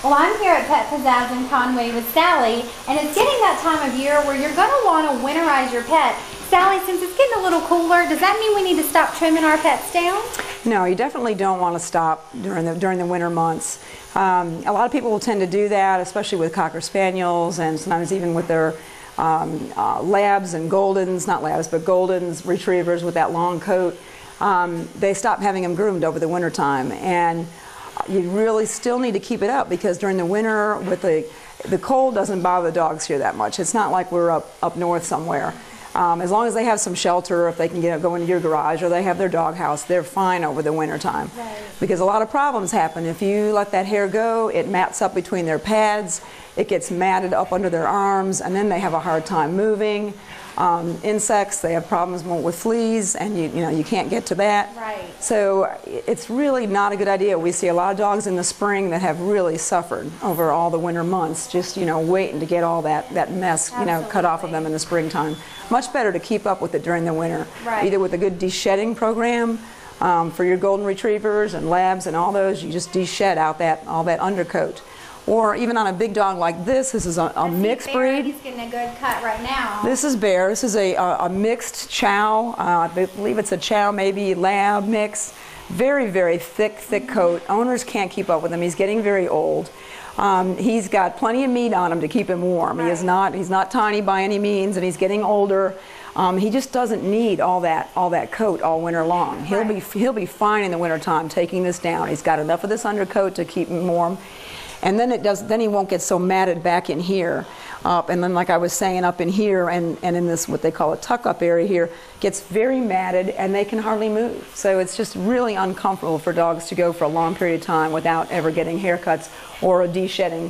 Well, I'm here at Pet Pizazz in Conway with Sally, and it's getting that time of year where you're going to want to winterize your pet. Sally, since it's getting a little cooler, does that mean we need to stop trimming our pets down? No, you definitely don't want to stop during the winter months. A lot of people will tend to do that, especially with Cocker Spaniels and sometimes even with their labs and goldens, not labs, but goldens, retrievers with that long coat. They stop having them groomed over the winter time, and you really still need to keep it up, because during the winter with the cold doesn't bother the dogs here that much. It's not like we're up north somewhere. As long as they have some shelter, if they can go into your garage or they have their dog house, they're fine over the winter time. Right. Because a lot of problems happen. If you let that hair go, it mats up between their pads, it gets matted up under their arms, and then they have a hard time moving. Insects, they have problems with fleas, and you can't get to that. Right. So it's really not a good idea. We see a lot of dogs in the spring that have really suffered over all the winter months, just waiting to get all that mess cut off of them in the springtime. Much better to keep up with it during the winter, right. Either with a good de-shedding program for your golden retrievers and labs and all those. You just de-shed out all that undercoat. Or even on a big dog like this is a mixed breed. He's getting a good cut right now. This is Bear. This is a mixed chow. I believe it's a chow, maybe lab mix. Very, very thick coat. Owners can't keep up with him. He's getting very old. He's got plenty of meat on him to keep him warm. Right. He's not tiny by any means, and he's getting older. He just doesn't need all that coat all winter long. He'll be fine in the winter time taking this down. He's got enough of this undercoat to keep him warm. And then he won't get so matted back in here. And then, like I was saying, up in here and in this what they call a tuck-up area here, gets very matted and they can hardly move. So it's just really uncomfortable for dogs to go for a long period of time without ever getting haircuts or a de-shedding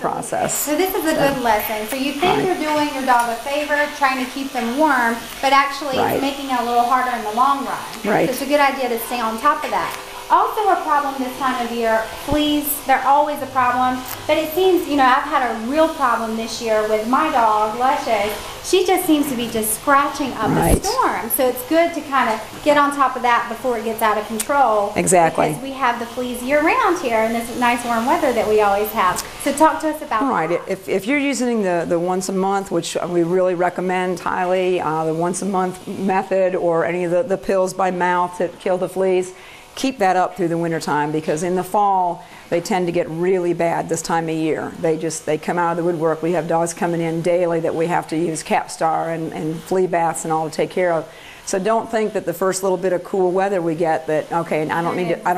process. So this is a good lesson. So you think you're doing your dog a favor, trying to keep them warm, but actually it's making it a little harder in the long run. Right. So it's a good idea to stay on top of that. Also a problem this time of year, fleas, they're always a problem, but it seems, I've had a real problem this year with my dog, Luscious. She just seems to be just scratching up a storm. So it's good to kind of get on top of that before it gets out of control. Exactly. Because we have the fleas year round here in this nice warm weather that we always have. So talk to us about that. All right, if you're using the once a month, which we really recommend highly, the once a month method, or any of the pills by mouth to kill the fleas, keep that up through the winter time, because in the fall they tend to get really bad this time of year. They come out of the woodwork. We have dogs coming in daily that we have to use Capstar and flea baths and all to take care of. So don't think that the first little bit of cool weather we get that, okay, I don't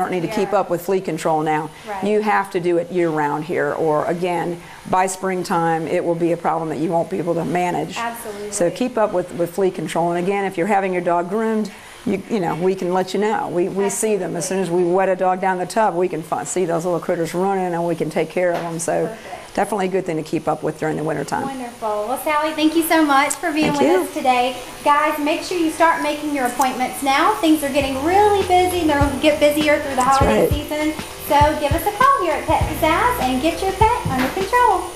need to keep up with flea control now. Right. You have to do it year round here, or again by springtime it will be a problem that you won't be able to manage. Absolutely. So keep up with flea control. And again, if you're having your dog groomed, we can let you know. We see them as soon as we wet a dog down the tub. We can see those little critters running, and we can take care of them. So definitely a good thing to keep up with during the winter time. Wonderful. Well, Sally, thank you so much for being with us today. Guys, make sure you start making your appointments now. Things are getting really busy. They'll get busier through the holiday season. So give us a call here at Pet Pizazz and get your pet under control.